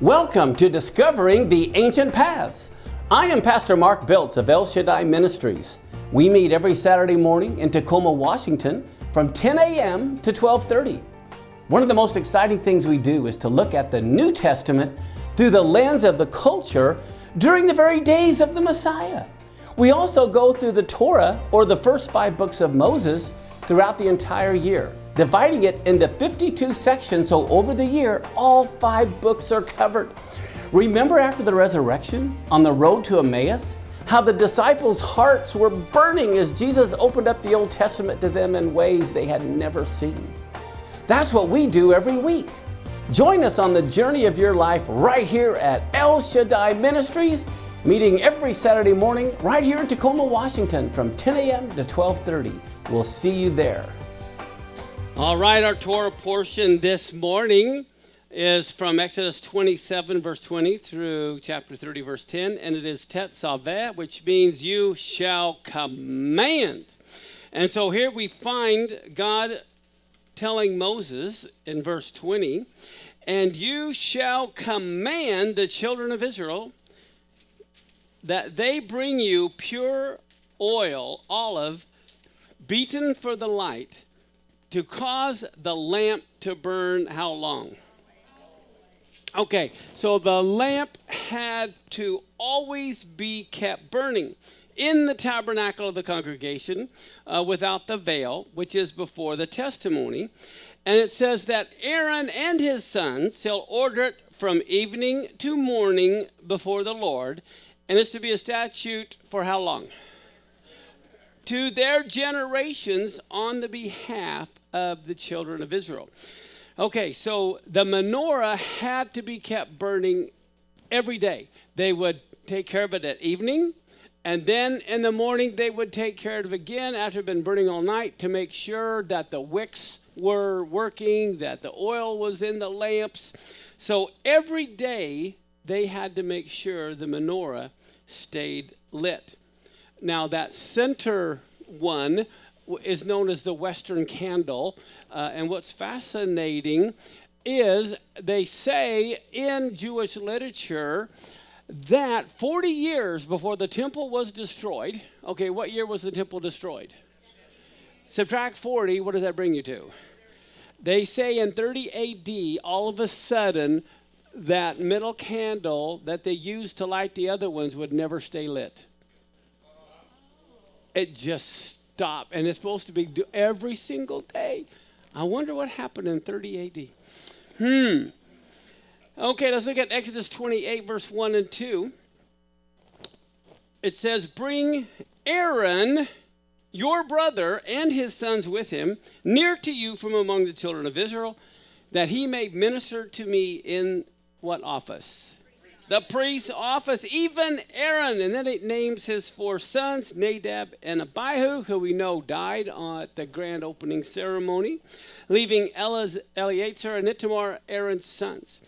Welcome to Discovering the Ancient Paths. I am Pastor Mark Biltz of El Shaddai Ministries. We meet every Saturday morning in Tacoma, Washington from 10 a.m. to 12:30. One of the most exciting things we do is to look at the New Testament through the lens of the culture during the very days of the Messiah. We also go through the Torah, or the first 5 books of Moses, throughout the entire year, dividing it into 52 sections, so over the year, all 5 books are covered. Remember after the resurrection, on the road to Emmaus, how the disciples' hearts were burning as Jesus opened up the Old Testament to them in ways they had never seen. That's what we do every week. Join us on the journey of your life right here at El Shaddai Ministries, meeting every Saturday morning right here in Tacoma, Washington from 10 a.m. to 12:30. We'll see you there. All right, our Torah portion this morning is from Exodus 27, verse 20 through chapter 30, verse 10, and it is Tetzaveh, which means you shall command. And so here we find God telling Moses in verse 20, and you shall command the children of Israel that they bring you pure oil, olive, beaten for the light, to cause the lamp to burn how long? Okay, so the lamp had to always be kept burning in the tabernacle of the congregation without the veil, which is before the testimony. And it says that Aaron and his sons shall order it from evening to morning before the Lord. And it's to be a statute for how long? To their generations on the behalf of the children of Israel. Okay, so the menorah had to be kept burning every day. They would take care of it at evening, and then in the morning they would take care of it again after it had been burning all night to make sure that the wicks were working, that the oil was in the lamps. So every day they had to make sure the menorah stayed lit. Now that center one is known as the Western candle. And what's fascinating is they say in Jewish literature that 40 years before the temple was destroyed, okay, what year was the temple destroyed? Subtract 40, what does that bring you to? They say in 30 AD, all of a sudden, that middle candle that they used to light the other ones would never stay lit. It just stopped, and it's supposed to be every single day. I wonder what happened in 30 AD. Okay, let's look at Exodus 28, verse 1 and 2. It says, bring Aaron, your brother, and his sons with him, near to you from among the children of Israel, that he may minister to me in what office? The priest's office, even Aaron. And then it names his 4 sons, Nadab and Abihu, who we know died at the grand opening ceremony, leaving Eleazar and Ithamar, Aaron's sons.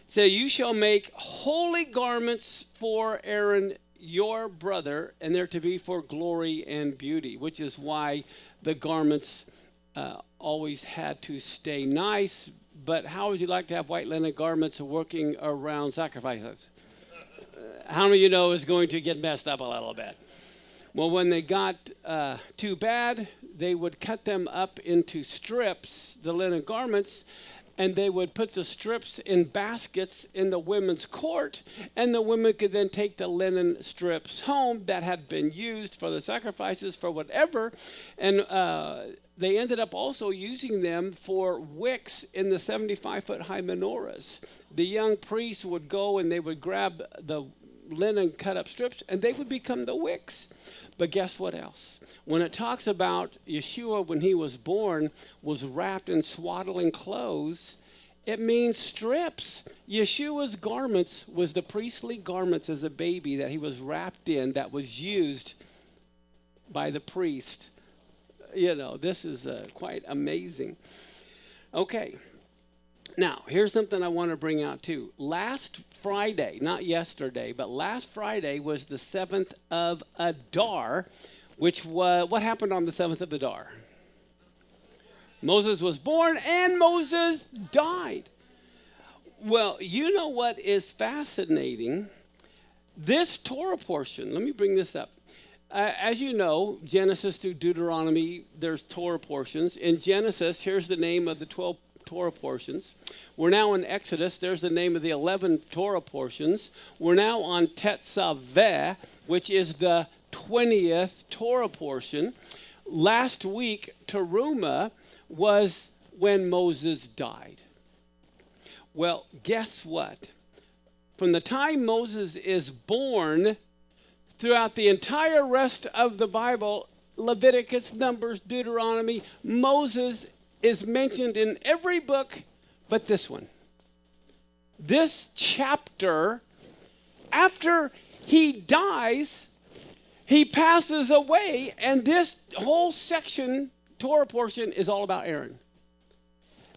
So you shall make holy garments for Aaron, your brother, and they're to be for glory and beauty, which is why the garments always had to stay nice. But how would you like to have white linen garments working around sacrifices? How many of you know is going to get messed up a little bit? Well, when they got too bad, they would cut them up into strips, the linen garments, and they would put the strips in baskets in the women's court, and the women could then take the linen strips home that had been used for the sacrifices for whatever, and they ended up also using them for wicks in the 75-foot high menorahs. The young priests would go and they would grab the linen cut up strips and they would become the wicks. But guess what else? When it talks about Yeshua when he was born was wrapped in swaddling clothes, it means strips. Yeshua's garments was the priestly garments as a baby that he was wrapped in that was used by the priest. You know, this is quite amazing. Okay, now here's something I want to bring out too. Last Friday, not yesterday, but last Friday was the 7th of Adar, which was, what happened on the 7th of Adar? Moses was born and Moses died. Well, you know what is fascinating? This Torah portion, let me bring this up. As you know, Genesis through Deuteronomy, there's Torah portions. In Genesis, here's the name of the 12 Torah portions. We're now in Exodus. There's the name of the 11 Torah portions. We're now on Tetzaveh, which is the 20th Torah portion. Last week, Teruma was when Moses died. Well, guess what? From the time Moses is born, throughout the entire rest of the Bible, Leviticus, Numbers, Deuteronomy, Moses is mentioned in every book but this one. This chapter, after he dies, he passes away, and this whole section, Torah portion, is all about Aaron.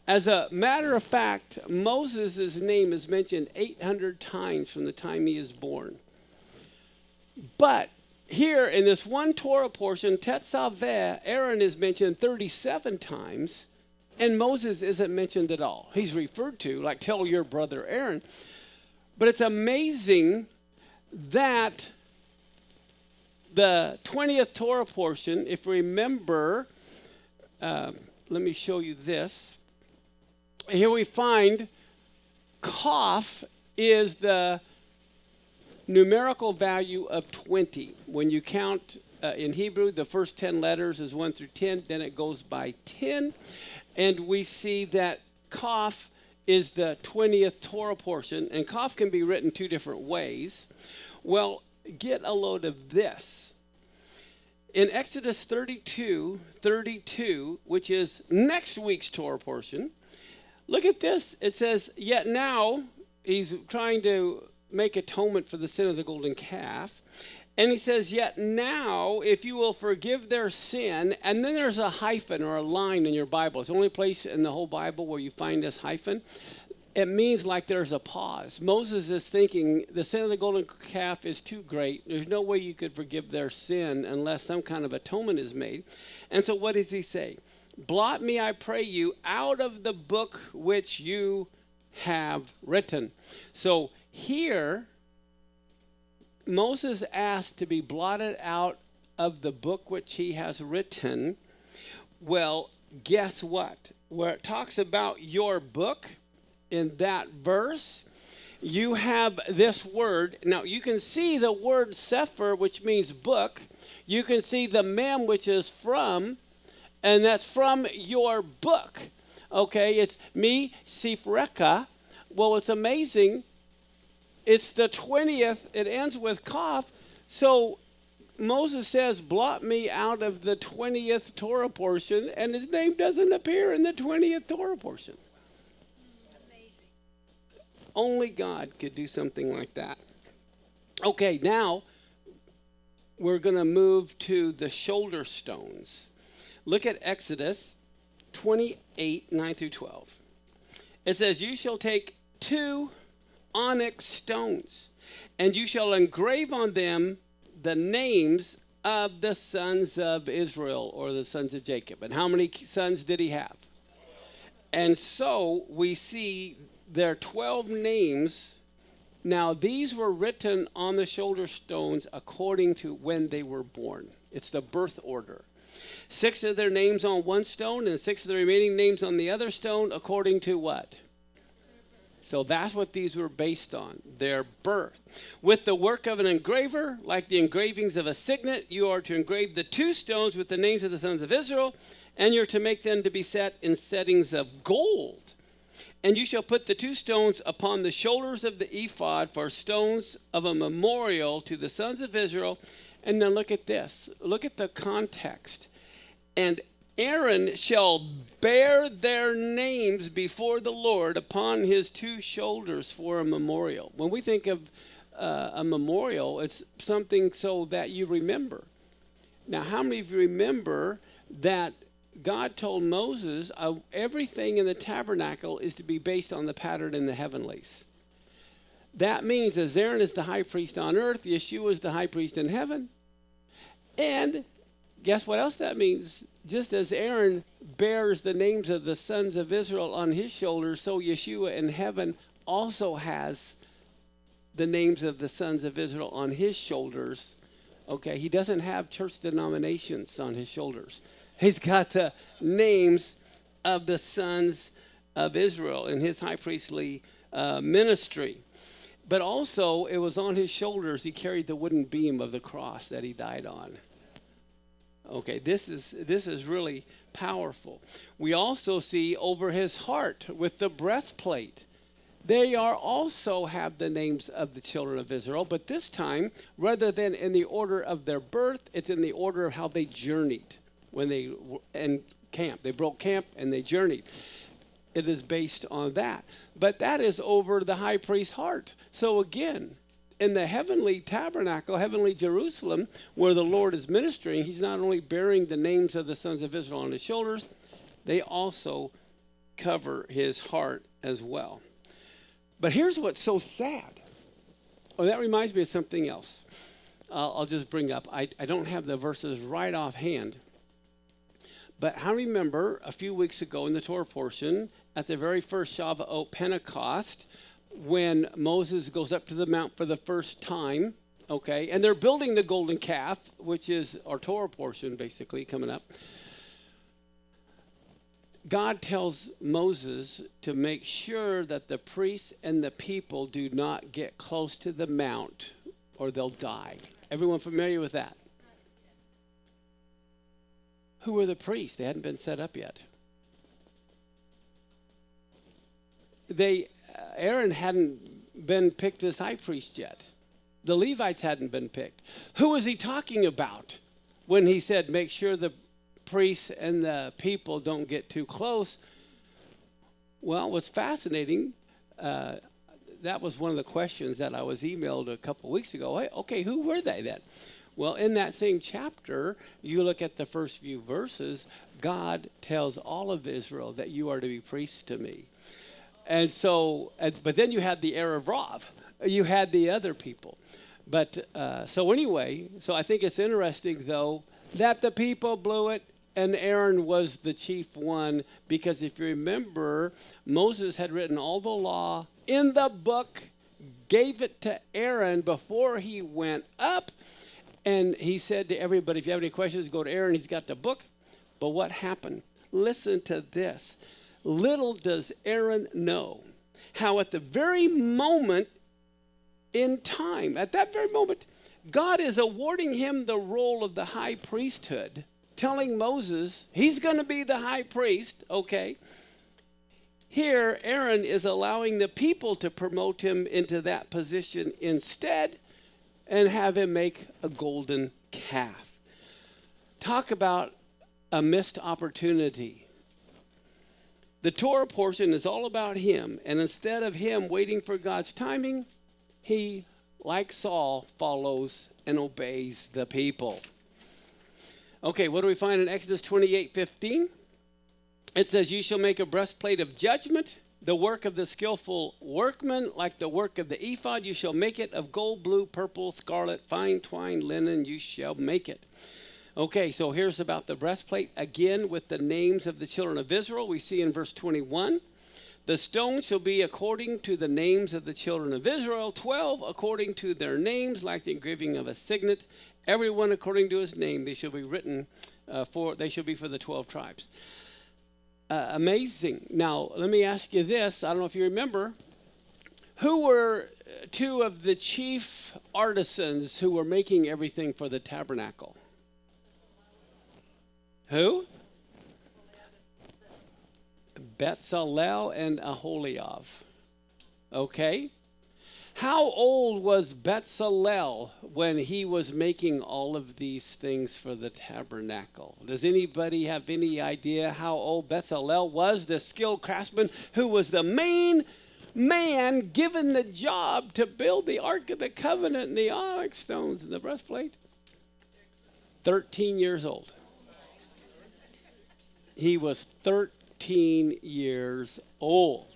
As a matter of fact, Moses' name is mentioned 800 times from the time he is born. But here in this one Torah portion, Tetzaveh, Aaron is mentioned 37 times, and Moses isn't mentioned at all. He's referred to, like, tell your brother Aaron. But it's amazing that the 20th Torah portion, if we remember, let me show you this. Here we find Kaf is the numerical value of 20. When you count in Hebrew, the first 10 letters is 1 through 10, then it goes by 10. And we see that Kaf is the 20th Torah portion, and Kaf can be written two different ways. Well, get a load of this. In Exodus 32, which is next week's Torah portion, look at this. It says, yet now, he's trying to make atonement for the sin of the golden calf. And he says, yet now, if you will forgive their sin, and then there's a hyphen or a line in your Bible. It's the only place in the whole Bible where you find this hyphen. It means like there's a pause. Moses is thinking the sin of the golden calf is too great. There's no way you could forgive their sin unless some kind of atonement is made. And so what does he say? Blot me, I pray you, out of the book which you have written. So here, Moses asked to be blotted out of the book which he has written. Well, guess what? Where it talks about your book, in that verse, you have this word. Now, you can see the word sefer, which means book. You can see the mem, which is from, and that's from your book. Okay, it's me, Sifreka. Well, it's amazing. It's the 20th. It ends with Kaf. So Moses says, blot me out of the 20th Torah portion, and his name doesn't appear in the 20th Torah portion. Amazing. Only God could do something like that. Okay, now we're going to move to the shoulder stones. Look at Exodus 28, 9 through 12. It says, you shall take 2 onyx stones, and you shall engrave on them the names of the sons of Israel, or the sons of Jacob. And how many sons did he have? And so we see there are 12 names. Now, these were written on the shoulder stones according to when they were born. It's the birth order. 6 of their names on one stone, and 6 of the remaining names on the other stone, according to what? So that's what these were based on, their birth. With the work of an engraver, like the engravings of a signet, you are to engrave the 2 stones with the names of the sons of Israel, and you're to make them to be set in settings of gold. And you shall put the 2 stones upon the shoulders of the ephod for stones of a memorial to the sons of Israel. And then look at this. Look at the context. And Aaron shall bear their names before the Lord upon his 2 shoulders for a memorial. When we think of a memorial, it's something so that you remember. Now, how many of you remember that God told Moses everything in the tabernacle is to be based on the pattern in the heavenlies? That means as Aaron is the high priest on earth, Yeshua is the high priest in heaven. And guess what else that means? Just as Aaron bears the names of the sons of Israel on his shoulders, so Yeshua in heaven also has the names of the sons of Israel on his shoulders. Okay, he doesn't have church denominations on his shoulders. He's got the names of the sons of Israel in his high priestly ministry. But also, it was on his shoulders, he carried the wooden beam of the cross that he died on. Okay, this is really powerful. We also see over his heart with the breastplate. They are also have the names of the children of Israel, but this time, rather than in the order of their birth, it's in the order of how they journeyed when they were in camp. They broke camp and they journeyed. It is based on that. But that is over the high priest's heart. So again, in the heavenly tabernacle, heavenly Jerusalem, where the Lord is ministering, he's not only bearing the names of the sons of Israel on his shoulders, they also cover his heart as well. But here's what's so sad. Oh, that reminds me of something else. I'll just bring up. I don't have the verses right offhand. But I remember a few weeks ago in the Torah portion, at the very first Shavuot Pentecost, when Moses goes up to the mount for the first time, okay, and they're building the golden calf, which is our Torah portion basically coming up. God tells Moses to make sure that the priests and the people do not get close to the mount or they'll die. Everyone familiar with that? Who were the priests? They hadn't been set up yet. Aaron hadn't been picked as high priest yet. The Levites hadn't been picked. Who was he talking about when he said, make sure the priests and the people don't get too close? Well, what's fascinating, that was one of the questions that I was emailed a couple weeks ago. Hey, okay, who were they then? Well, in that same chapter, you look at the first few verses, God tells all of Israel that you are to be priests to me. And so, but then you had the Erev Rav. You had the other people. But so anyway, so I think it's interesting, though, that the people blew it and Aaron was the chief one, because if you remember, Moses had written all the law in the book, gave it to Aaron before he went up, and he said to everybody, if you have any questions, go to Aaron. He's got the book. But what happened? Listen to this. Little does Aaron know how at the very moment in time, at that very moment, God is awarding him the role of the high priesthood, telling Moses he's going to be the high priest, okay? Here, Aaron is allowing the people to promote him into that position instead and have him make a golden calf. Talk about a missed opportunity. The Torah portion is all about him, and instead of him waiting for God's timing, he, like Saul, follows and obeys the people. Okay, what do we find in Exodus 28:15? It says, you shall make a breastplate of judgment, the work of the skillful workman, like the work of the ephod. You shall make it of gold, blue, purple, scarlet, fine twined linen. You shall make it. Okay, so here's about the breastplate. Again, with the names of the children of Israel, we see in verse 21, the stone shall be according to the names of the children of Israel, 12 according to their names, like the engraving of a signet, everyone according to his name. They shall be written they shall be for the 12 tribes. Amazing. Now, let me ask you this. I don't know if you remember. Who were two of the chief artisans who were making everything for the tabernacle? Who? Bezalel and Aholiab. Okay. How old was Bezalel when he was making all of these things for the tabernacle? Does anybody have any idea how old Bezalel was, the skilled craftsman who was the main man given the job to build the Ark of the Covenant and the onyx stones and the breastplate? 13 years old. He was 13 years old.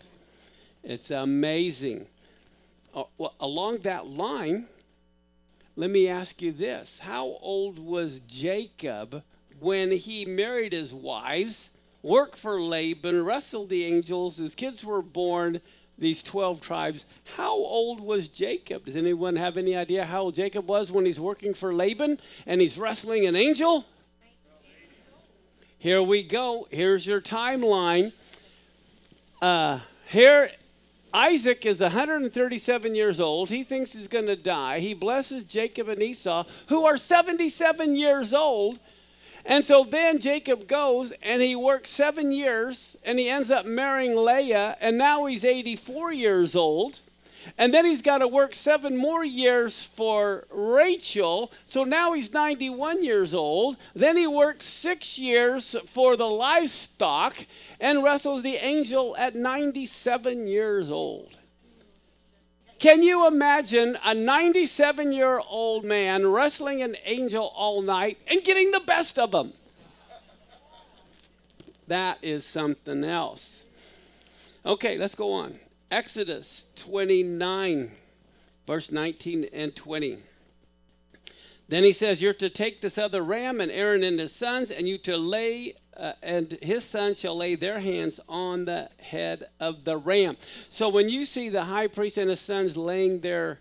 It's amazing. Well, along that line, let me ask you this. How old was Jacob when he married his wives, worked for Laban, wrestled the angels, his kids were born, these 12 tribes. How old was Jacob? Does anyone have any idea how old Jacob was when he's working for Laban and he's wrestling an angel? Here we go. Here's your timeline. Here, Isaac is 137 years old. He thinks he's going to die. He blesses Jacob and Esau, who are 77 years old. And so then Jacob goes and he works 7 years and he ends up marrying Leah, and now he's 84 years old. And then he's got to work 7 more years for Rachel, so now he's 91 years old. Then he works 6 years for the livestock and wrestles the angel at 97 years old. Can you imagine a 97-year-old man wrestling an angel all night and getting the best of him? That is something else. Okay, let's go on. Exodus 29, verse 19 and 20. Then he says, you're to take this other ram, and Aaron and his sons, and you to lay, and his sons shall lay their hands on the head of the ram. So when you see the high priest and his sons laying their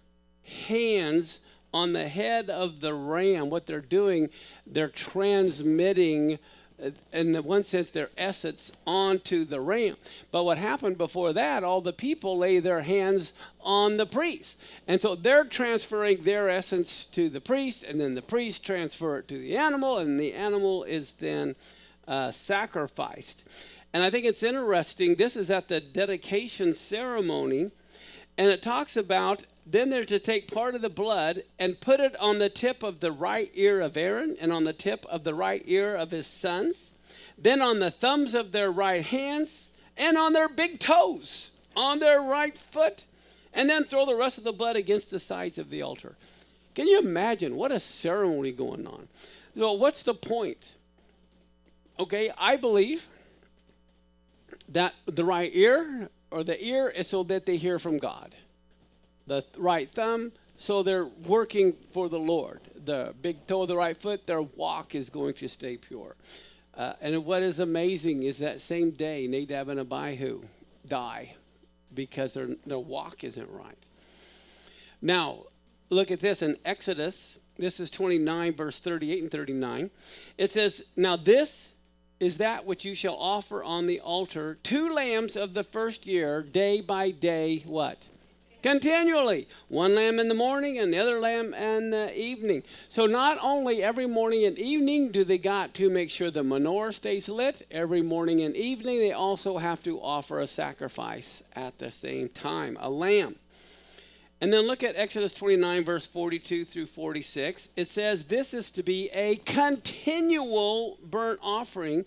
hands on the head of the ram, what they're doing, they're transmitting, in one sense, their essence onto the ram. But what happened before that, all the people lay their hands on the priest. And so they're transferring their essence to the priest, and then the priest transfer it to the animal, and the animal is then sacrificed. And I think it's interesting. This is at the dedication ceremony, and it talks about then they're to take part of the blood and put it on the tip of the right ear of Aaron and on the tip of the right ear of his sons, then on the thumbs of their right hands and on their big toes, on their right foot, and then throw the rest of the blood against the sides of the altar. Can you imagine what a ceremony going on? So what's the point? Okay, I believe that the right ear or the ear is so that they hear from God. The right thumb, so they're working for the Lord. The big toe of the right foot, their walk is going to stay pure. And what is amazing is that same day, Nadab and Abihu die because their walk isn't right. Now, look at this in Exodus. This is 29, verse 38 and 39. It says, now this is that which you shall offer on the altar, 2 lambs of the first year, day by day, what? Continually. 1 lamb in the morning and the other lamb in the evening. So not only every morning and evening do they got to make sure the menorah stays lit, every morning and evening they also have to offer a sacrifice at the same time, a lamb. And then look at Exodus 29, verse 42 through 46. It says, this is to be a continual burnt offering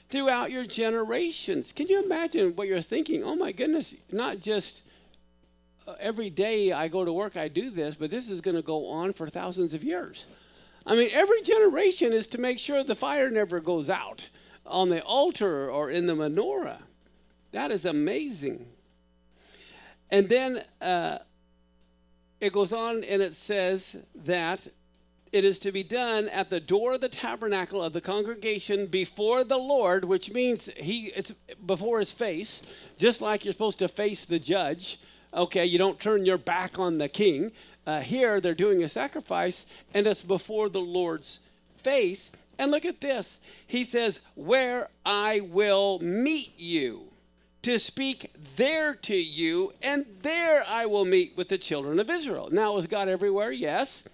throughout your generations. Can you imagine what you're thinking? Oh my goodness, not just every day I go to work, I do this, but this is going to go on for thousands of years. I mean, every generation is to make sure the fire never goes out on the altar or in the menorah. That is amazing. And then it goes on and it says that it is to be done at the door of the tabernacle of the congregation before the Lord, which means it's before his face, just like you're supposed to face the judge. Okay, you don't turn your back on the king. Here, they're doing a sacrifice, and it's before the Lord's face. And look at this. He says, where I will meet you to speak there to you, and there I will meet with the children of Israel. Now, was God everywhere? Yes.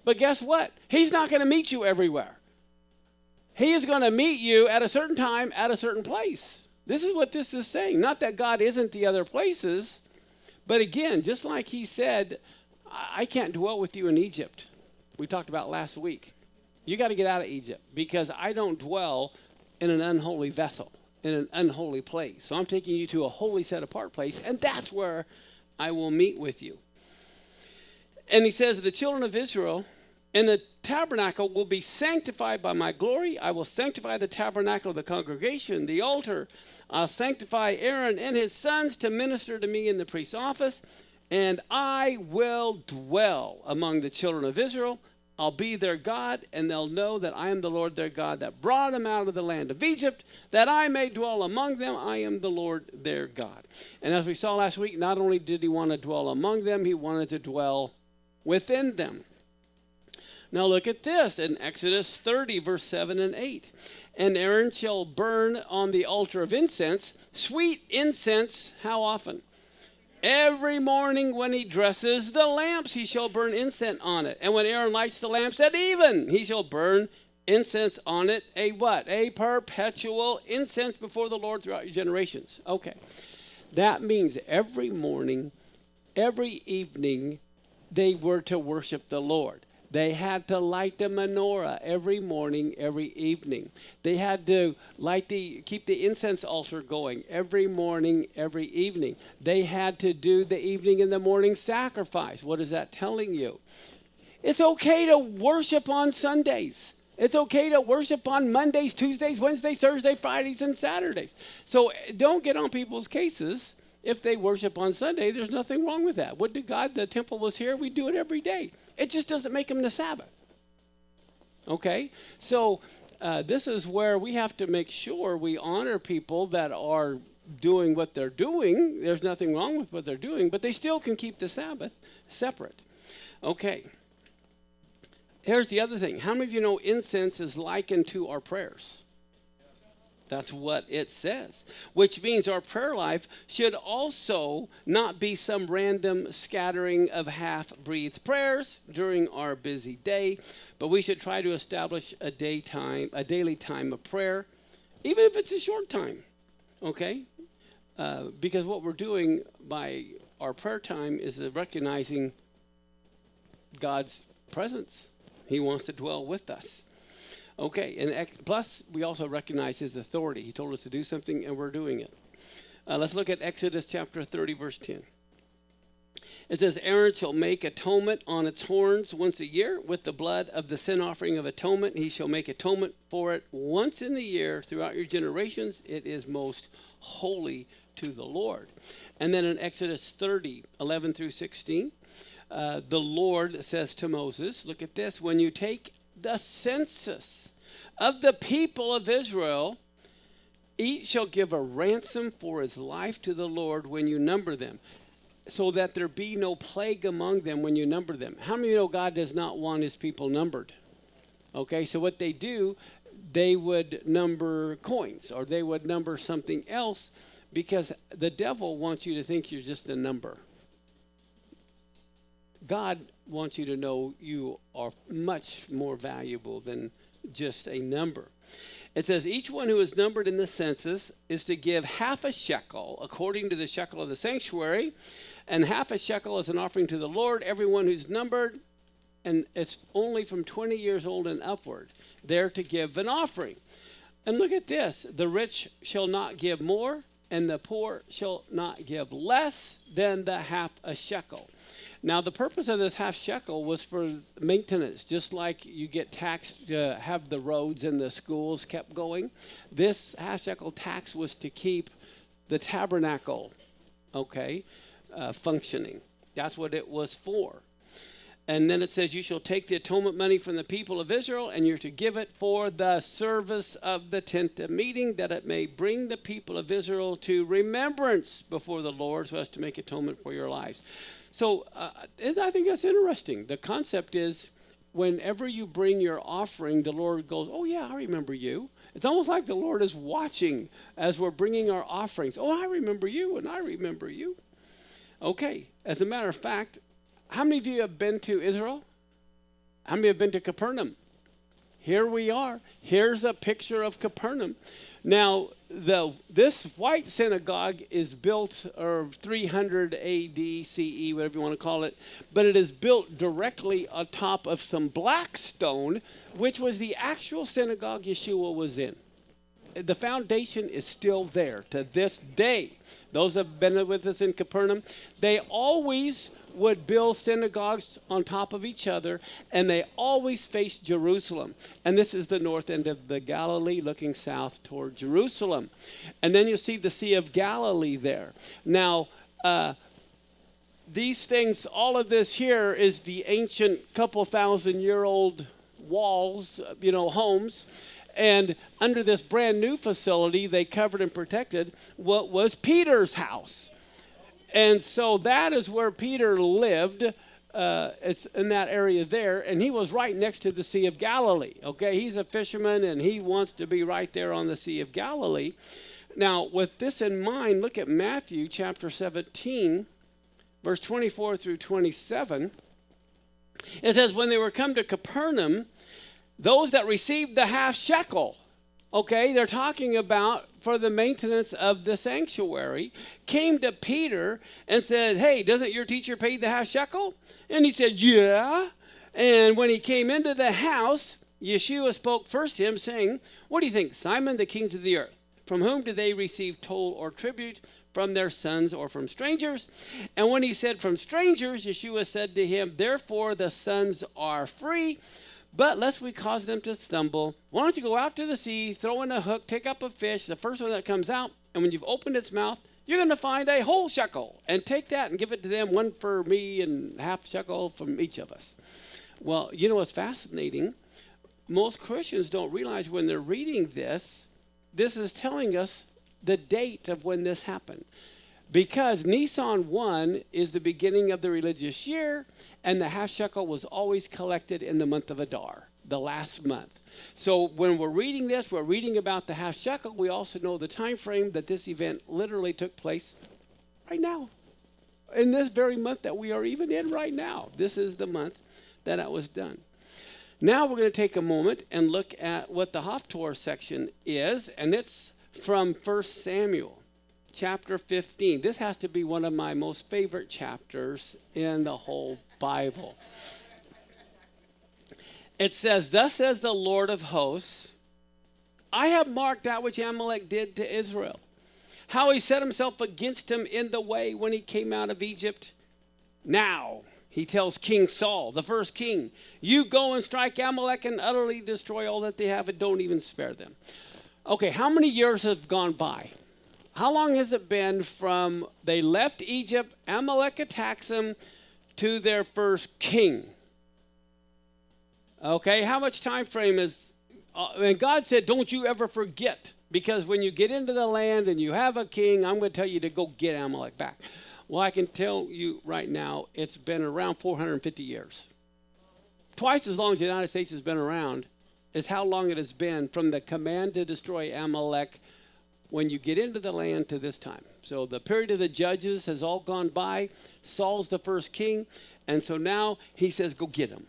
But guess what? He's not going to meet you everywhere. He is going to meet you at a certain time, at a certain place. This is what this is saying. Not that God isn't the other places. But again, just like he said, I can't dwell with you in Egypt. We talked about last week. You got to get out of Egypt because I don't dwell in an unholy vessel, in an unholy place. So I'm taking you to a holy set apart place, and that's where I will meet with you. And he says, the children of Israel and the tabernacle will be sanctified by my glory. I will sanctify the tabernacle of the congregation, the altar. I'll sanctify Aaron and his sons to minister to me in the priest's office. And I will dwell among the children of Israel. I'll be their God, and they'll know that I am the Lord their God that brought them out of the land of Egypt, that I may dwell among them. I am the Lord their God. And as we saw last week, not only did he want to dwell among them, he wanted to dwell within them. Now look at this in Exodus 30, verse 7 and 8. And Aaron shall burn on the altar of incense, sweet incense, how often? Every morning when he dresses the lamps, he shall burn incense on it. And when Aaron lights the lamps at even, he shall burn incense on it. A what? A perpetual incense before the Lord throughout your generations. Okay. That means every morning, every evening, they were to worship the Lord. They had to light the menorah every morning, every evening. They had to keep the incense altar going every morning, every evening. They had to do the evening and the morning sacrifice. What is that telling you? It's okay to worship on Sundays. It's okay to worship on Mondays, Tuesdays, Wednesdays, Thursdays, Fridays, and Saturdays. So don't get on people's cases. If they worship on Sunday, there's nothing wrong with that. What did God? The temple was here. We do it every day. It just doesn't make them the Sabbath. Okay? So this is where we have to make sure we honor people that are doing what they're doing. There's nothing wrong with what they're doing, but they still can keep the Sabbath separate. Okay. Here's the other thing. How many of you know incense is likened to our prayers? That's what it says, which means our prayer life should also not be some random scattering of half-breathed prayers during our busy day, but we should try to establish a daily time of prayer, even if it's a short time, okay? Because what we're doing by our prayer time is recognizing God's presence. He wants to dwell with us. Okay, and plus we also recognize his authority. He told us to do something, and we're doing it. Let's look at Exodus chapter 30, verse 10. It says, Aaron shall make atonement on its horns once a year with the blood of the sin offering of atonement. He shall make atonement for it once in the year throughout your generations. It is most holy to the Lord. And then in Exodus 30, 11 through 16, the Lord says to Moses, look at this, when you take the census of the people of Israel, each shall give a ransom for his life to the Lord when you number them, so that there be no plague among them when you number them. How many of you know God does not want his people numbered? Okay, so what they do, they would number coins, or they would number something else, because the devil wants you to think you're just a number. God wants you to know you are much more valuable than just a number. It says, each one who is numbered in the census is to give half a shekel according to the shekel of the sanctuary, and half a shekel is an offering to the Lord. Everyone who's numbered, and it's only from 20 years old and upward, they're to give an offering. And look at this, the rich shall not give more, and the poor shall not give less than the half a shekel. Now, the purpose of this half shekel was for maintenance, just like you get taxed to have the roads and the schools kept going. This half shekel tax was to keep the tabernacle, functioning. That's what it was for. And then it says, you shall take the atonement money from the people of Israel, and you're to give it for the service of the tent of meeting, that it may bring the people of Israel to remembrance before the Lord, so as to make atonement for your lives. So I think that's interesting. The concept is, whenever you bring your offering, the Lord goes, oh yeah, I remember you. It's almost like the Lord is watching as we're bringing our offerings. Oh, I remember you, and I remember you. Okay, as a matter of fact, how many of you have been to Israel? How many have been to Capernaum? Here we are. Here's a picture of Capernaum. Now, this white synagogue is built 300 AD, CE, whatever you want to call it, but it is built directly on top of some black stone, which was the actual synagogue Yeshua was in. The foundation is still there to this day. Those that have been with us in Capernaum, they always would build synagogues on top of each other, and they always faced Jerusalem. And this is the north end of the Galilee, looking south toward Jerusalem. And then you'll see the Sea of Galilee there. Now, these things, all of this here is the ancient couple thousand-year-old walls, homes. And under this brand new facility, they covered and protected what was Peter's house. And so that is where Peter lived. It's in that area there. And he was right next to the Sea of Galilee. Okay, he's a fisherman and he wants to be right there on the Sea of Galilee. Now, with this in mind, look at Matthew chapter 17, verse 24 through 27. It says, when they were come to Capernaum, those that received the half shekel, okay, they're talking about for the maintenance of the sanctuary, came to Peter and said, hey, doesn't your teacher pay the half shekel? And he said, yeah. And when he came into the house, Yeshua spoke first to him, saying, what do you think, Simon, the kings of the earth? From whom do they receive toll or tribute? From their sons or from strangers? And when he said from strangers, Yeshua said to him, therefore the sons are free. But lest we cause them to stumble, why don't you go out to the sea, throw in a hook, take up a fish, the first one that comes out, and when you've opened its mouth, you're going to find a whole shekel. And take that and give it to them, one for me and half shekel from each of us. Well, what's fascinating? Most Christians don't realize when they're reading this is telling us the date of when this happened. Because Nisan 1 is the beginning of the religious year, and the half shekel was always collected in the month of Adar, the last month. So when we're reading this, we're reading about the half shekel. We also know the time frame that this event literally took place right now. In this very month that we are even in right now. This is the month that it was done. Now we're going to take a moment and look at what the Haftorah section is, and it's from 1 Samuel. Chapter 15. This has to be one of my most favorite chapters in the whole Bible. It says, thus says the Lord of hosts, I have marked that which Amalek did to Israel, how he set himself against him in the way when he came out of Egypt. Now, he tells King Saul, the first king, you go and strike Amalek and utterly destroy all that they have and don't even spare them. Okay, how many years have gone by? How long has it been from they left Egypt, Amalek attacks them, to their first king? Okay, how much time frame is... and God said, don't you ever forget, because when you get into the land and you have a king, I'm going to tell you to go get Amalek back. Well, I can tell you right now, it's been around 450 years. Twice as long as the United States has been around is how long it has been from the command to destroy Amalek when you get into the land to this time. So the period of the judges has all gone by. Saul's the first king. And so now he says, go get him.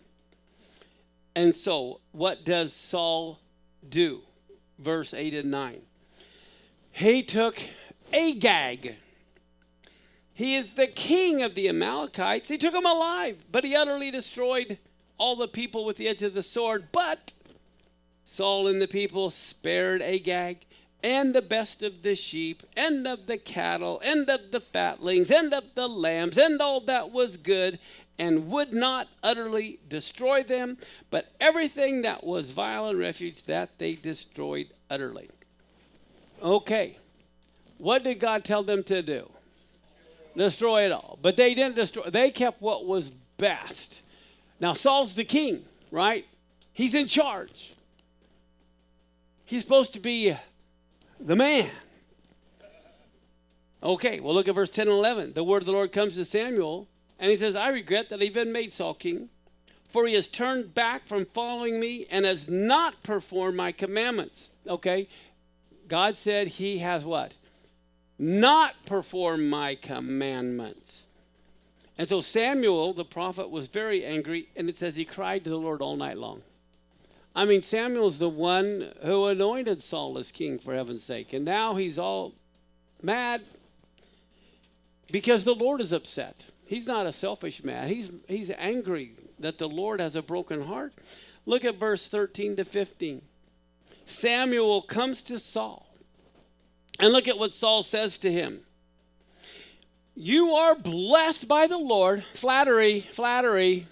And so what does Saul do? Verse 8 and 9. He took Agag. He is the king of the Amalekites. He took him alive, but he utterly destroyed all the people with the edge of the sword. But Saul and the people spared Agag, and the best of the sheep, and of the cattle, and of the fatlings, and of the lambs, and all that was good, and would not utterly destroy them, but everything that was vile and refuge, that they destroyed utterly. Okay, what did God tell them to do? Destroy it all. But they didn't destroy, they kept what was best. Now Saul's the king, right? He's in charge. He's supposed to be the man. Okay, well look at verse 10 and 11. The word of the Lord comes to Samuel, and he says, I regret that I even made Saul king, for he has turned back from following me and has not performed my commandments. Okay, God said he has what? Not performed my commandments. And so Samuel, the prophet, was very angry, and it says he cried to the Lord all night long. I mean, Samuel's the one who anointed Saul as king, for heaven's sake. And now he's all mad because the Lord is upset. He's not a selfish man. He's angry that the Lord has a broken heart. Look at verse 13 to 15. Samuel comes to Saul. And look at what Saul says to him. You are blessed by the Lord. Flattery, flattery.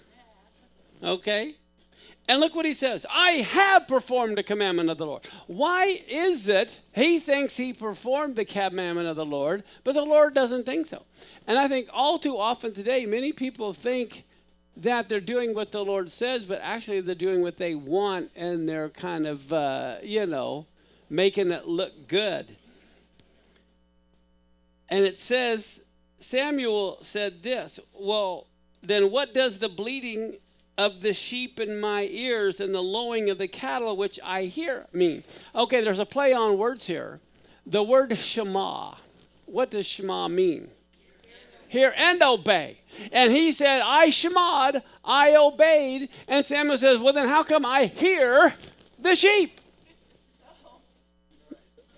Okay? And look what he says. I have performed the commandment of the Lord. Why is it he thinks he performed the commandment of the Lord, but the Lord doesn't think so? And I think all too often today, many people think that they're doing what the Lord says, but actually they're doing what they want, and they're kind of, making it look good. And it says, Samuel said this, well, then what does the bleating of the sheep in my ears and the lowing of the cattle which I hear mean? Okay, there's a play on words here. The word Shema. What does Shema mean? Hear and obey. And he said, I shemad, I obeyed. And Samuel says, well, then how come I hear the sheep?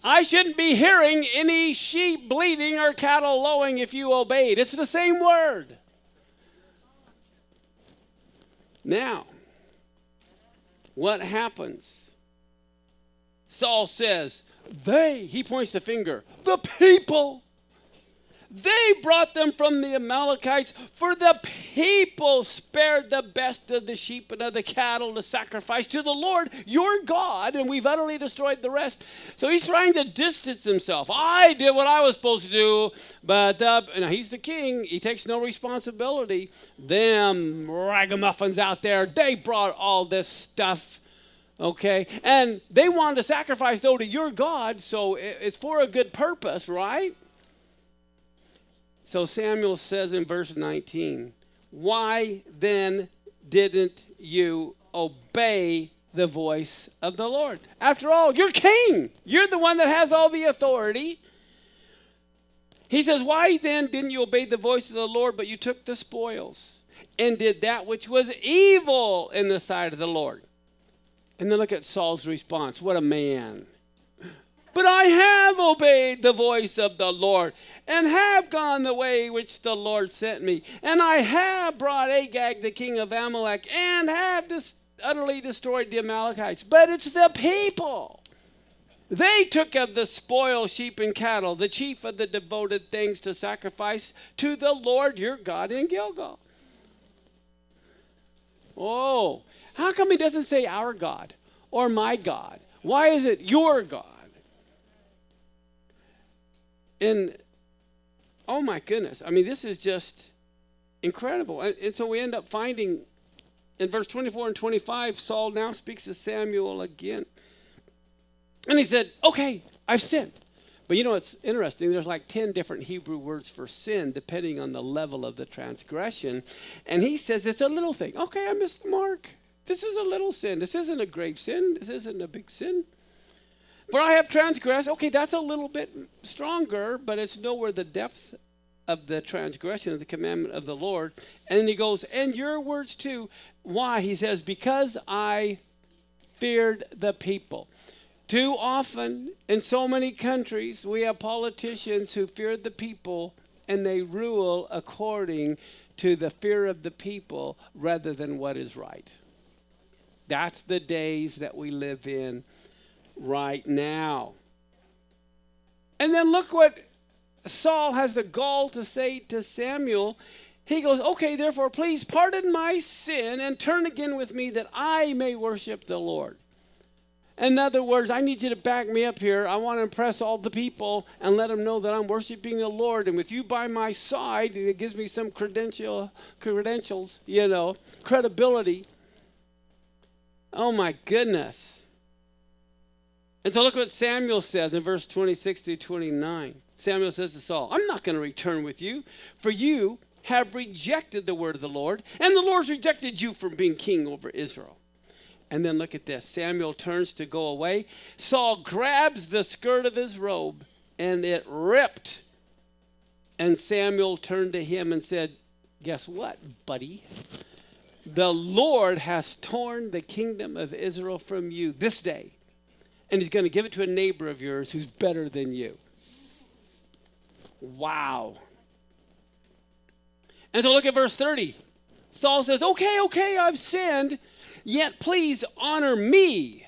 I shouldn't be hearing any sheep bleating or cattle lowing if you obeyed. It's the same word. Now, what happens? Saul says, he points the finger, the people. They brought them from the Amalekites, for the people spared the best of the sheep and of the cattle to sacrifice to the Lord your God, and we've utterly destroyed the rest. So he's trying to distance himself. I did what I was supposed to do, but he's the king. He takes no responsibility. Them ragamuffins out there, they brought all this stuff. Okay, and they wanted to sacrifice, though, to your God, so it's for a good purpose, right? So Samuel says in verse 19, why then didn't you obey the voice of the Lord? After all, you're king. You're the one that has all the authority. He says, why then didn't you obey the voice of the Lord, but you took the spoils and did that which was evil in the sight of the Lord? And then look at Saul's response. What a man. But I have obeyed the voice of the Lord and have gone the way which the Lord sent me. And I have brought Agag, the king of Amalek, and have utterly destroyed the Amalekites. But it's the people. They took of the spoil sheep and cattle, the chief of the devoted things to sacrifice to the Lord your God in Gilgal. Oh, how come he doesn't say our God or my God? Why is it your God? And, oh my goodness, I mean, this is just incredible. And so we end up finding in verse 24 and 25, Saul now speaks to Samuel again. And he said, okay, I've sinned. But you know, it's interesting. There's like 10 different Hebrew words for sin, depending on the level of the transgression. And he says it's a little thing. Okay, I missed the mark. This is a little sin. This isn't a grave sin. This isn't a big sin. For I have transgressed. Okay, that's a little bit stronger, but it's nowhere the depth of the transgression of the commandment of the Lord. And then he goes, and your words too. Why? He says, because I feared the people. Too often in so many countries, we have politicians who fear the people and they rule according to the fear of the people rather than what is right. That's the days that we live in right now. And then look what Saul has the gall to say to Samuel. He goes, okay, therefore, please pardon my sin and turn again with me that I may worship the Lord. In other words, I need you to back me up here. I want to impress all the people and let them know that I'm worshiping the Lord. And with you by my side, it gives me some credentials, credibility. Oh my goodness. And so look what Samuel says in verse 26 through 29. Samuel says to Saul, I'm not going to return with you, for you have rejected the word of the Lord, and the Lord's rejected you from being king over Israel. And then look at this. Samuel turns to go away. Saul grabs the skirt of his robe, and it ripped. And Samuel turned to him and said, guess what, buddy? The Lord has torn the kingdom of Israel from you this day, and he's going to give it to a neighbor of yours who's better than you. Wow. And so look at verse 30. Saul says, okay, I've sinned. Yet please honor me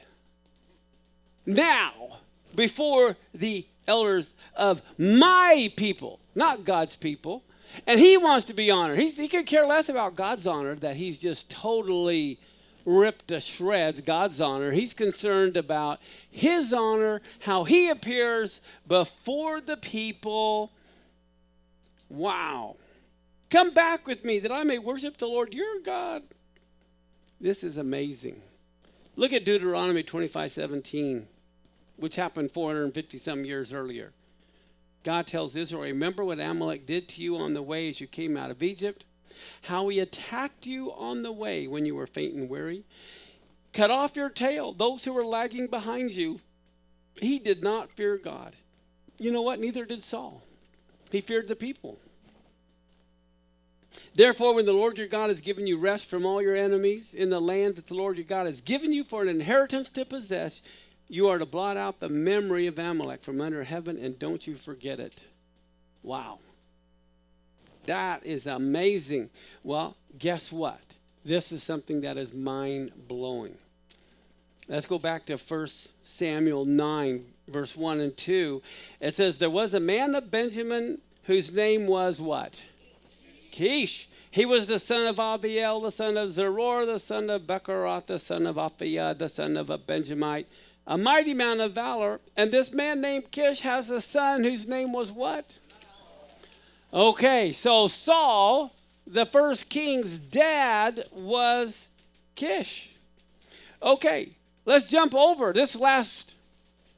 now before the elders of my people, not God's people. And he wants to be honored. He could care less about God's honor, that he's just totally ripped to shreds God's honor. He's concerned about his honor, how he appears before the people. Wow. Come back with me that I may worship the Lord your God. This is amazing. Look at Deuteronomy 25:17, which happened 450 some years earlier. God tells Israel, remember what Amalek did to you on the way as you came out of Egypt? How he attacked you on the way when you were faint and weary? Cut off your tail, those who were lagging behind you. He did not fear God. You know what? Neither did Saul. He feared the people. Therefore, when the Lord your God has given you rest from all your enemies in the land that the Lord your God has given you for an inheritance to possess, you are to blot out the memory of Amalek from under heaven, and don't you forget it. Wow. That is amazing. Well, guess what? This is something that is mind-blowing. Let's go back to 1 Samuel 9, verse 1 and 2. It says, there was a man of Benjamin whose name was what? Kish. He was the son of Abiel, the son of Zeror, the son of Bechorath, the son of Aphiah, the son of a Benjamite, a mighty man of valor. And this man named Kish has a son whose name was what? Okay, so Saul, the first king's dad, was Kish. Okay, let's jump over this last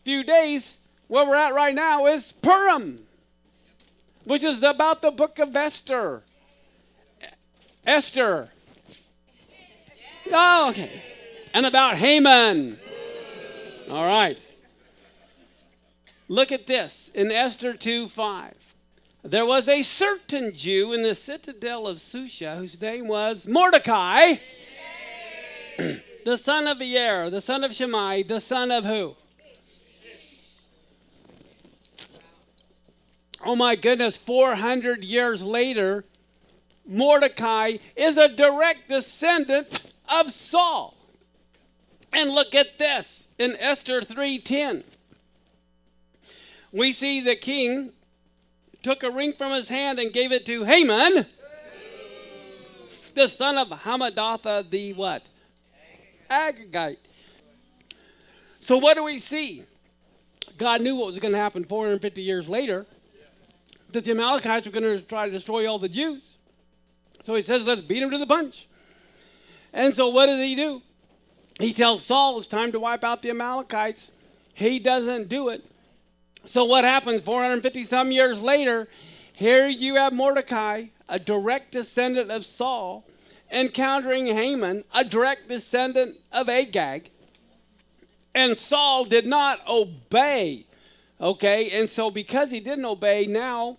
few days. Where we're at right now is Purim, which is about the book of Esther. Esther. Oh, okay. And about Haman. All right. Look at this in Esther 2:5. There was a certain Jew in the citadel of Susha whose name was Mordecai, the son of Yair, the son of Shammai, the son of who? Oh my goodness, 400 years later, Mordecai is a direct descendant of Saul. And look at this in Esther 3:10. We see the king took a ring from his hand and gave it to Haman, the son of Hammedatha, the what? Agagite. So what do we see? God knew what was going to happen 450 years later, that the Amalekites were going to try to destroy all the Jews. So he says, let's beat them to the punch. And so what does he do? He tells Saul it's time to wipe out the Amalekites. He doesn't do it. So what happens 450 some years later? Here you have Mordecai, a direct descendant of Saul, encountering Haman, a direct descendant of Agag. And Saul did not obey. Okay, and so because he didn't obey, now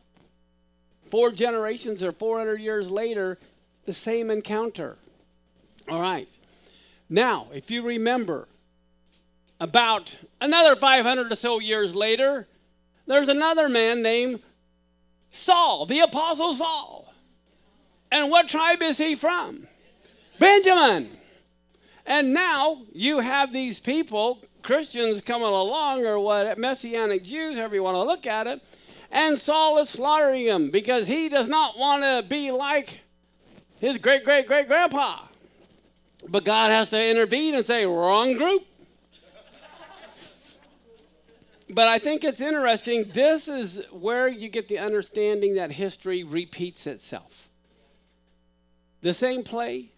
4 generations or 400 years later, the same encounter. All right. Now, if you remember, about another 500 or so years later, there's another man named Saul, the Apostle Saul. And what tribe is he from? Benjamin. And now you have these people, Christians coming along, or what, Messianic Jews, however you want to look at it, and Saul is slaughtering them because he does not want to be like his great-great-great-grandpa. But God has to intervene and say, wrong group. But I think it's interesting. This is where you get the understanding that history repeats itself. The same play,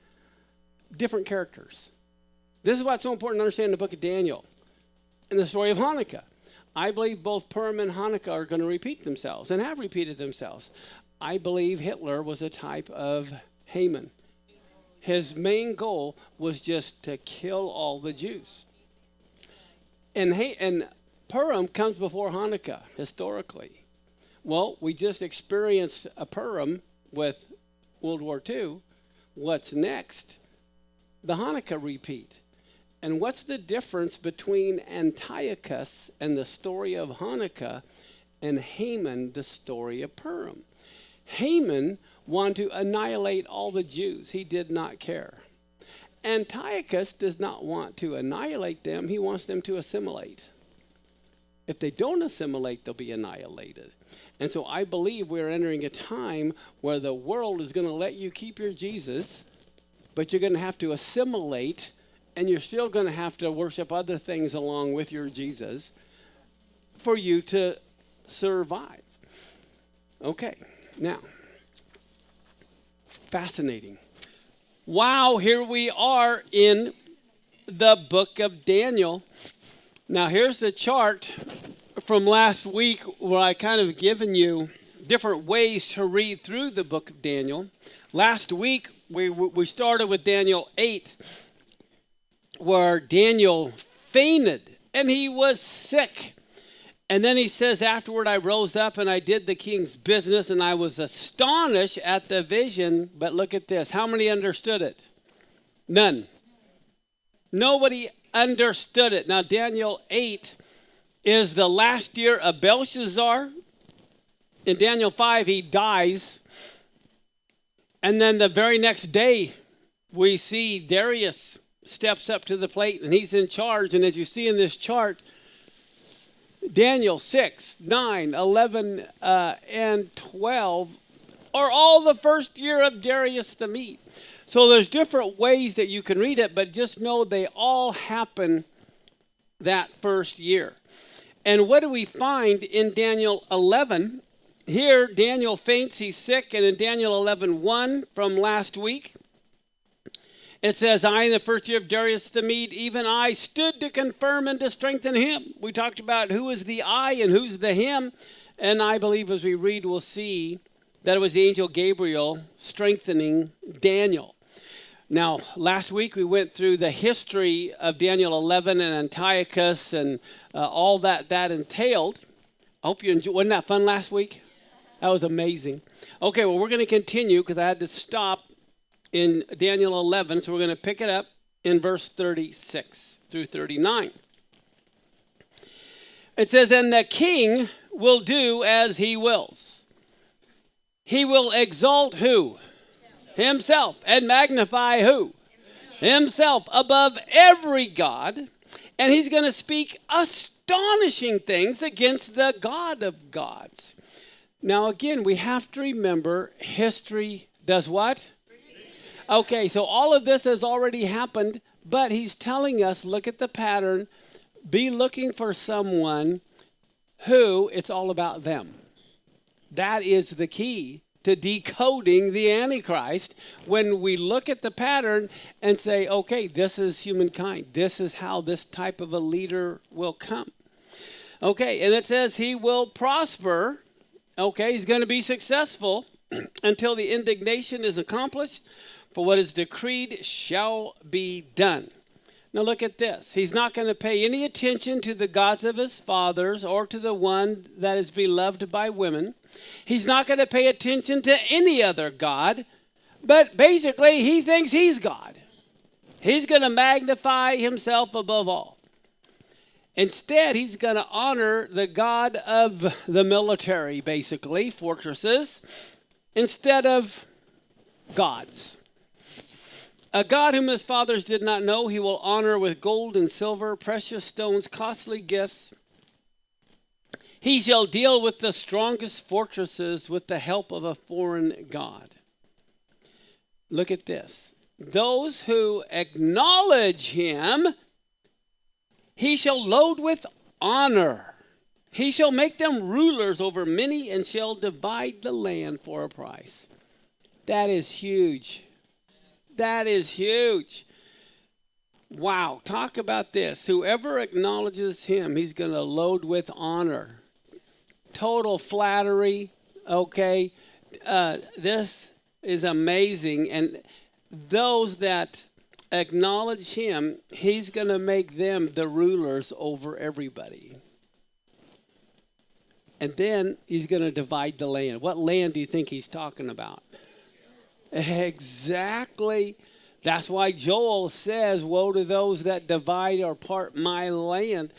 different characters. This is why it's so important to understand the book of Daniel and the story of Hanukkah. I believe both Purim and Hanukkah are going to repeat themselves and have repeated themselves. I believe Hitler was a type of Haman. His main goal was just to kill all the Jews. And Purim comes before Hanukkah, historically. Well, we just experienced a Purim with World War II. What's next? The Hanukkah repeat. And what's the difference between Antiochus and the story of Hanukkah and Haman, the story of Purim? Haman wanted to annihilate all the Jews. He did not care. Antiochus does not want to annihilate them. He wants them to assimilate. If they don't assimilate, they'll be annihilated. And so I believe we're entering a time where the world is going to let you keep your Jesus, but you're going to have to assimilate and you're still going to have to worship other things along with your Jesus for you to survive. Okay, now, fascinating. Wow, here we are in the book of Daniel. Now, here's the chart from last week where I kind of given you different ways to read through the book of Daniel. Last week, we started with Daniel 8, where Daniel fainted and he was sick. And then he says, afterward, I rose up and I did the king's business and I was astonished at the vision. But look at this. How many understood it? None. Nobody understood it. Now, Daniel 8 is the last year of Belshazzar. In Daniel 5, he dies. And then the very next day, we see Darius steps up to the plate and he's in charge. And as you see in this chart, Daniel 6, 9, 11, and 12 are all the first year of Darius the Mede. So there's different ways that you can read it, but just know they all happen that first year. And what do we find in Daniel 11? Here, Daniel faints, he's sick, and in Daniel 11:1 from last week, it says, I, in the first year of Darius the Mede, even I stood to confirm and to strengthen him. We talked about who is the I and who's the him. And I believe as we read, we'll see that it was the angel Gabriel strengthening Daniel. Now, last week we went through the history of Daniel 11 and Antiochus and all that entailed. I hope you enjoyed. Wasn't that fun last week? That was amazing. Okay, well, we're going to continue because I had to stop in Daniel 11, so we're going to pick it up in verse 36 through 39. It says, and the king will do as he wills. He will exalt who? Himself. And magnify who? Himself above every god. And he's going to speak astonishing things against the God of gods. Now, again, we have to remember history does what? Okay, so all of this has already happened, but he's telling us, look at the pattern, be looking for someone who it's all about them. That is the key to decoding the Antichrist when we look at the pattern and say, okay, this is humankind. This is how this type of a leader will come. Okay, and it says he will prosper. Okay, he's going to be successful until the indignation is accomplished. For what is decreed shall be done. Now look at this. He's not going to pay any attention to the gods of his fathers or to the one that is beloved by women. He's not going to pay attention to any other god. But basically, he thinks he's God. He's going to magnify himself above all. Instead, he's going to honor the god of the military, basically, fortresses, instead of gods. A God whom his fathers did not know, he will honor with gold and silver, precious stones, costly gifts. He shall deal with the strongest fortresses with the help of a foreign god. Look at this. Those who acknowledge him, he shall load with honor. He shall make them rulers over many and shall divide the land for a price. That is huge. That is huge. Wow. Talk about this. Whoever acknowledges him, he's going to load with honor. Total flattery. Okay. This is amazing. And those that acknowledge him, he's going to make them the rulers over everybody. And then he's going to divide the land. What land do you think he's talking about? Exactly. That's why Joel says, woe to those that divide or part my land.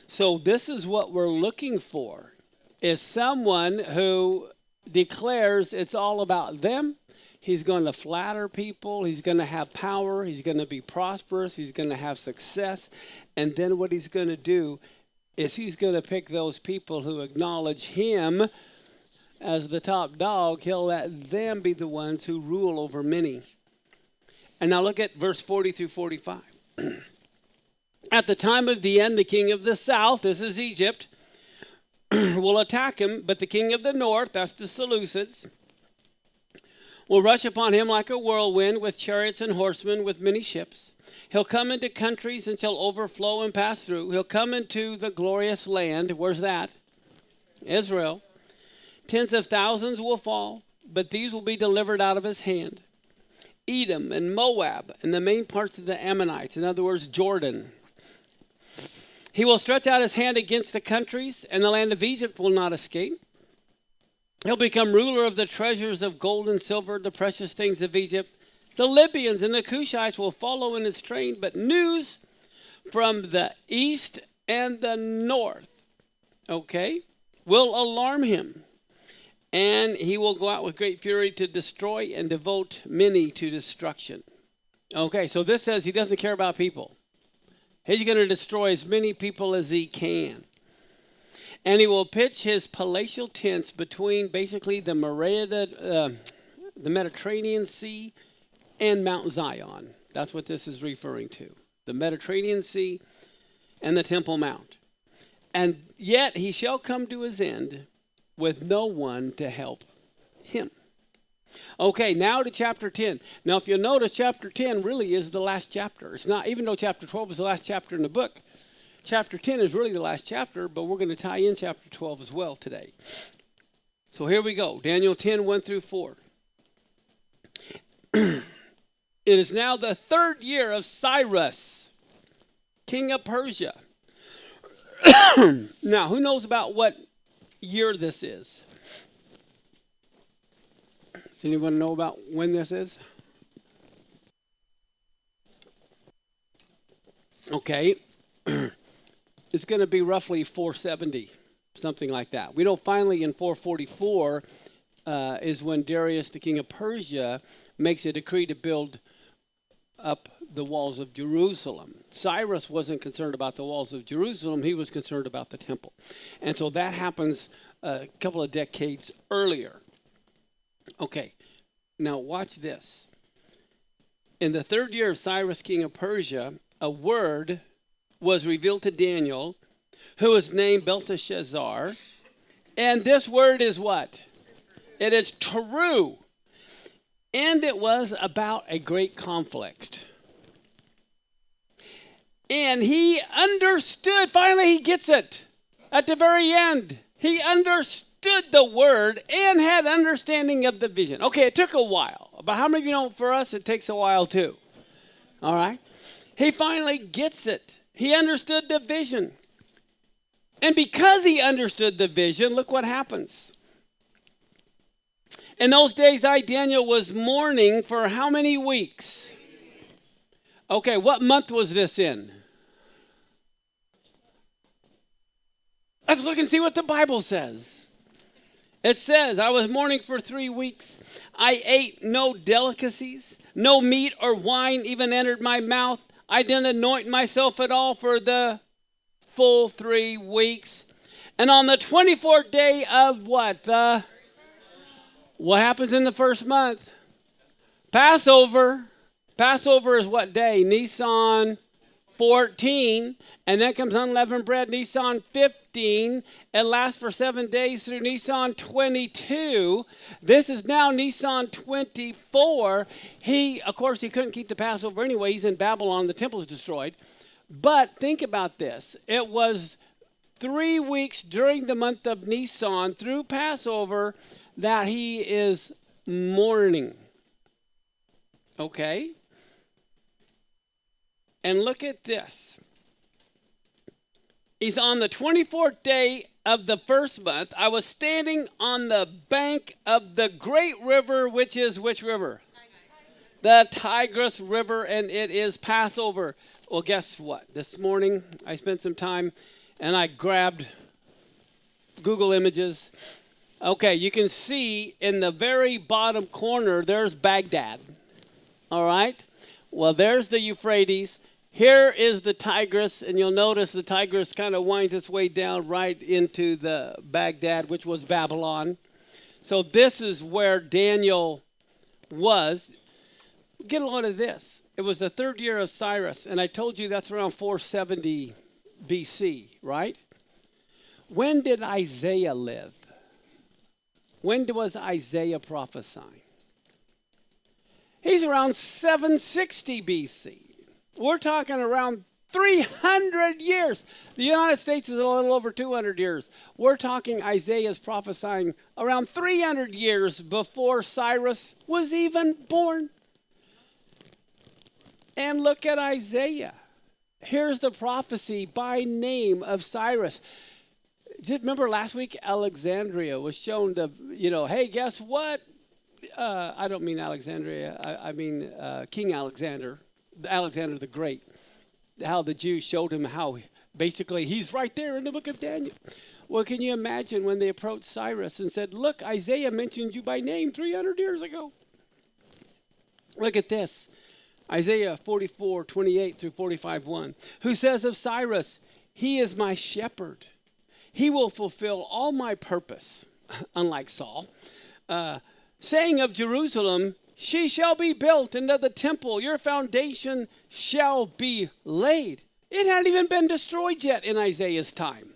So this is what we're looking for, is someone who declares it's all about them. He's going to flatter people. He's going to have power. He's going to be prosperous. He's going to have success. And then what he's going to do is he's going to pick those people who acknowledge him as the top dog. He'll let them be the ones who rule over many. And now look at verse 40 through 45. At the time of the end, the king of the south, this is Egypt, will attack him, but the king of the north, that's the Seleucids, will rush upon him like a whirlwind with chariots and horsemen with many ships. He'll come into countries and shall overflow and pass through. He'll come into the glorious land. Where's that? Israel. Tens of thousands will fall, but these will be delivered out of his hand. Edom and Moab and the main parts of the Ammonites, in other words, Jordan. He will stretch out his hand against the countries, and the land of Egypt will not escape. He'll become ruler of the treasures of gold and silver, the precious things of Egypt. The Libyans and the Cushites will follow in his train, but news from the east and the north, will alarm him. And he will go out with great fury to destroy and devote many to destruction. Okay, so this says he doesn't care about people. He's going to destroy as many people as he can. And he will pitch his palatial tents between basically the Mediterranean Sea and Mount Zion. That's what this is referring to. The Mediterranean Sea and the Temple Mount. And yet he shall come to his end with no one to help him. Okay, now to chapter 10. Now, if you'll notice, chapter 10 really is the last chapter. It's not, even though chapter 12 is the last chapter in the book, chapter 10 is really the last chapter, but we're going to tie in chapter 12 as well today. So here we go. Daniel 10, 1 through 4. It is now the 3rd year of Cyrus, king of Persia. Now, who knows about what year this is? Does anyone know about when this is? Okay. It's going to be roughly 470, something like that. We know finally in 444 is when Darius, the king of Persia, makes a decree to build up the walls of Jerusalem. Cyrus wasn't concerned about the walls of Jerusalem. He was concerned about the temple. And so that happens a couple of decades earlier. Okay, now watch this. In the 3rd year of Cyrus, king of Persia, a word was revealed to Daniel, who was named Belteshazzar. And this word is what? It is true. And it was about a great conflict. And he understood, finally he gets it at the very end. He understood the word and had understanding of the vision. Okay, it took a while. But how many of you know for us it takes a while too? All right? He finally gets it. He understood the vision. And because he understood the vision, look what happens. In those days, I, Daniel, was mourning for how many weeks? Okay, what month was this in? Let's look and see what the Bible says. It says, I was mourning for 3 weeks. I ate no delicacies. No meat or wine even entered my mouth. I didn't anoint myself at all for the full 3 weeks. And on the 24th day of what? What happens in the first month? Passover. Passover is what day? Nisan 14. And then comes unleavened bread, Nisan 15. It lasts for 7 days through Nisan 22. This is now Nisan 24. Of course, he couldn't keep the Passover anyway. He's in Babylon. The temple's destroyed. But think about this. It was 3 weeks during the month of Nisan through Passover that he is mourning. Okay? And look at this. He's on the 24th day of the first month. I was standing on the bank of the great river, which is which river? The Tigris River, and it is Passover. Well, guess what? This morning, I spent some time, and I grabbed Google Images. Okay, you can see in the very bottom corner, there's Baghdad. All right? Well, there's the Euphrates. Here is the Tigris, and you'll notice the Tigris kind of winds its way down right into the Baghdad, which was Babylon. So this is where Daniel was. Get a load of this. It was the third year of Cyrus, and I told you that's around 470 BC, right? When did Isaiah live? When was Isaiah prophesying? He's around 760 BC. We're talking around 300 years. The United States is a little over 200 years. We're talking Isaiah's prophesying around 300 years before Cyrus was even born. And look at Isaiah. Here's the prophecy by name of Cyrus. Remember last week, Alexandria was shown hey, guess what? I don't mean Alexandria. I mean King Alexander the Great. How the Jews showed him how basically he's right there in the book of Daniel. Well, can you imagine when they approached Cyrus and said, look, Isaiah mentioned you by name 300 years ago. Look at this. Isaiah 44:28 through 45:1, who says of Cyrus, he is my shepherd. He will fulfill all my purpose, unlike Saul. Saying of Jerusalem, she shall be built into the temple. Your foundation shall be laid. It hadn't even been destroyed yet in Isaiah's time.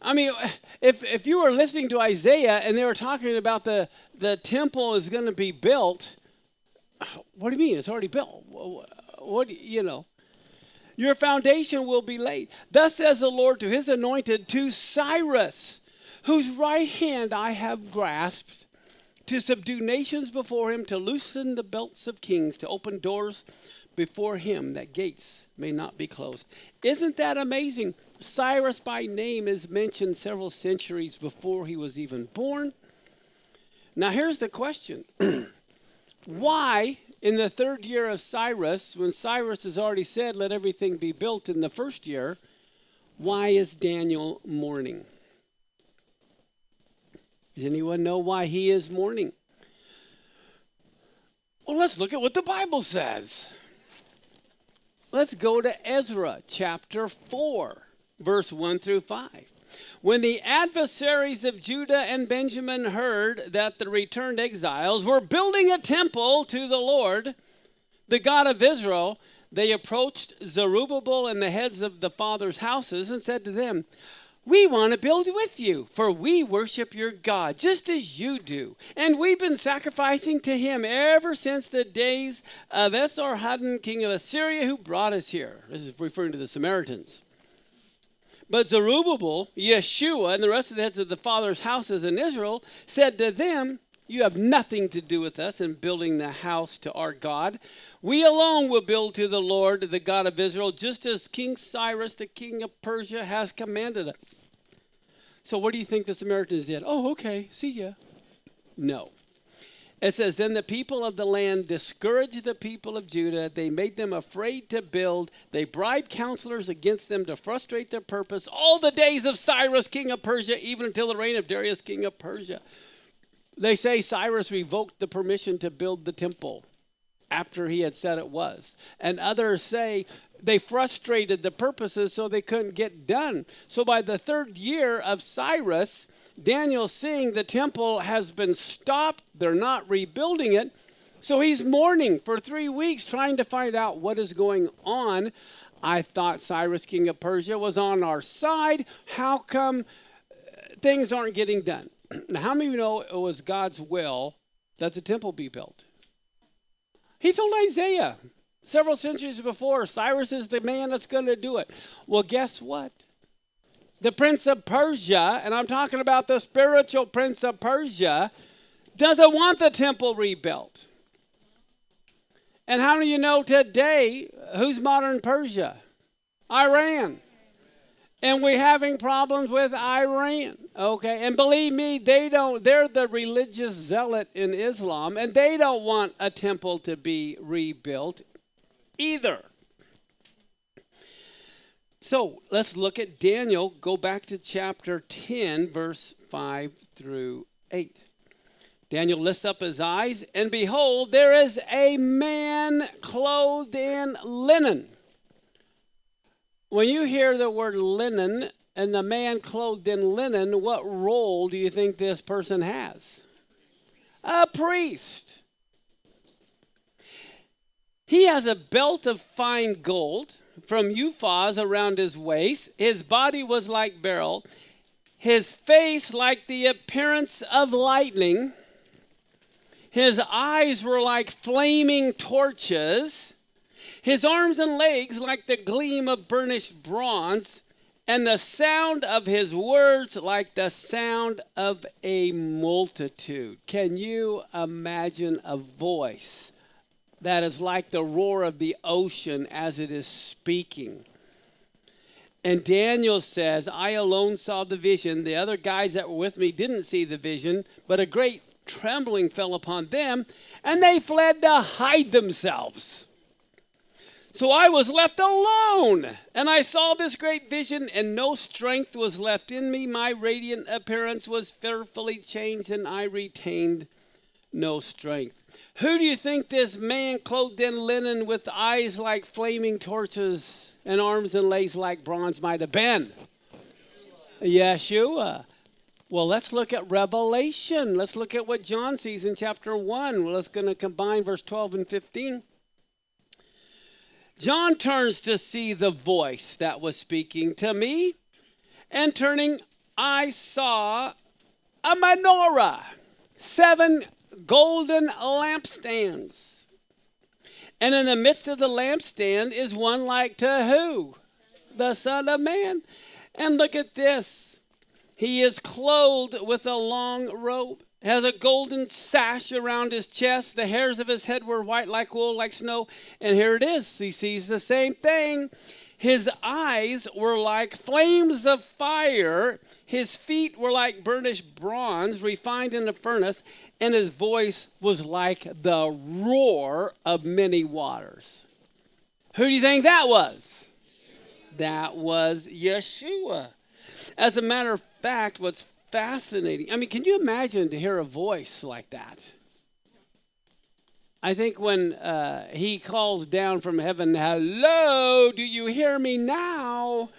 I mean, if you were listening to Isaiah and they were talking about the temple is going to be built, what do you mean? It's already built. Your foundation will be laid. Thus says the Lord to his anointed, to Cyrus, whose right hand I have grasped, to subdue nations before him, to loosen the belts of kings, to open doors before him, that gates may not be closed. Isn't that amazing? Cyrus by name is mentioned several centuries before he was even born. Now here's the question. Why, in the third year of Cyrus, when Cyrus has already said, let everything be built in the first year, why is Daniel mourning? Does anyone know why he is mourning? Well, let's look at what the Bible says. Let's go to Ezra chapter 4, verse 1 through 5. When the adversaries of Judah and Benjamin heard that the returned exiles were building a temple to the Lord, the God of Israel, they approached Zerubbabel and the heads of the fathers' houses and said to them, we want to build with you, for we worship your God, just as you do. And we've been sacrificing to him ever since the days of Esarhaddon, king of Assyria, who brought us here. This is referring to the Samaritans. But Zerubbabel, Yeshua, and the rest of the heads of the fathers' houses in Israel said to them, you have nothing to do with us in building the house to our God. We alone will build to the Lord, the God of Israel, just as King Cyrus, the king of Persia, has commanded us. So what do you think the Samaritans did? Oh, okay, see ya. No. It says, then the people of the land discouraged the people of Judah. They made them afraid to build. They bribed counselors against them to frustrate their purpose all the days of Cyrus, king of Persia, even until the reign of Darius, king of Persia. They say Cyrus revoked the permission to build the temple after he had said it was. And others say they frustrated the purposes so they couldn't get done. So by the third year of Cyrus, Daniel, seeing the temple has been stopped, they're not rebuilding it. So he's mourning for 3 weeks trying to find out what is going on. I thought Cyrus, king of Persia, was on our side. How come things aren't getting done? Now, how many of you know it was God's will that the temple be built? He told Isaiah several centuries before, Cyrus is the man that's going to do it. Well, guess what? The prince of Persia, and I'm talking about the spiritual prince of Persia, doesn't want the temple rebuilt. And how do you know today who's modern Persia? Iran. And we're having problems with Iran, okay? And believe me, they're the religious zealot in Islam, and they don't want a temple to be rebuilt either. So let's look at Daniel. Go back to chapter 10, verse 5 through 8. Daniel lifts up his eyes, and behold, there is a man clothed in linen. When you hear the word linen and the man clothed in linen, what role do you think this person has? a priest. He has a belt of fine gold from Uphaz around his waist. His body was like beryl, his face like the appearance of lightning. His eyes were like flaming torches. His arms and legs like the gleam of burnished bronze, and the sound of his words like the sound of a multitude. Can you imagine a voice that is like the roar of the ocean as it is speaking? And Daniel says, I alone saw the vision. The other guys that were with me didn't see the vision, but a great trembling fell upon them, and they fled to hide themselves. So I was left alone, and I saw this great vision, and no strength was left in me. My radiant appearance was fearfully changed, and I retained no strength. Who do you think this man clothed in linen with eyes like flaming torches and arms and legs like bronze might have been? Yeshua. Well, let's look at Revelation. Let's look at what John sees in chapter 1. Well, let's going to combine verse 12 and 15. John turns to see the voice that was speaking to me, and turning, I saw a menorah, 7 golden lampstands. And in the midst of the lampstand is one like to who? The Son of Man. And look at this. He is clothed with a long robe, has a golden sash around his chest. The hairs of his head were white like wool, like snow. And here it is. He sees the same thing. His eyes were like flames of fire. His feet were like burnished bronze, refined in a furnace. And his voice was like the roar of many waters. Who do you think that was? That was Yeshua. As a matter of fact, what's fascinating, I mean, can you imagine to hear a voice like that? I think when he calls down from heaven, hello, do you hear me now?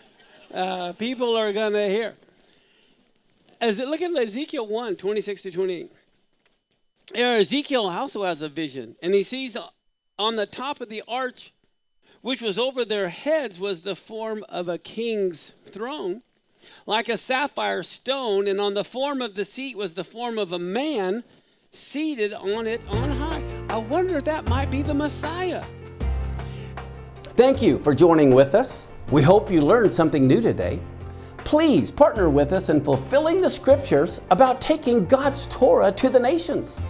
People are going to hear. Look at Ezekiel 1, 26 to 28. Ezekiel also has a vision, and he sees on the top of the arch, which was over their heads, was the form of a king's throne, like a sapphire stone, and on the form of the seat was the form of a man seated on it on high. I wonder if that might be the Messiah. Thank you for joining with us. We hope you learned something new today. Please partner with us in fulfilling the scriptures about taking God's Torah to the nations.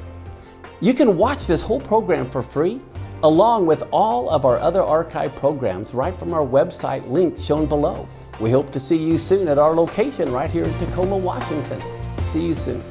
You can watch this whole program for free, along with all of our other archive programs right from our website link shown below. We hope to see you soon at our location right here in Tacoma, Washington. See you soon.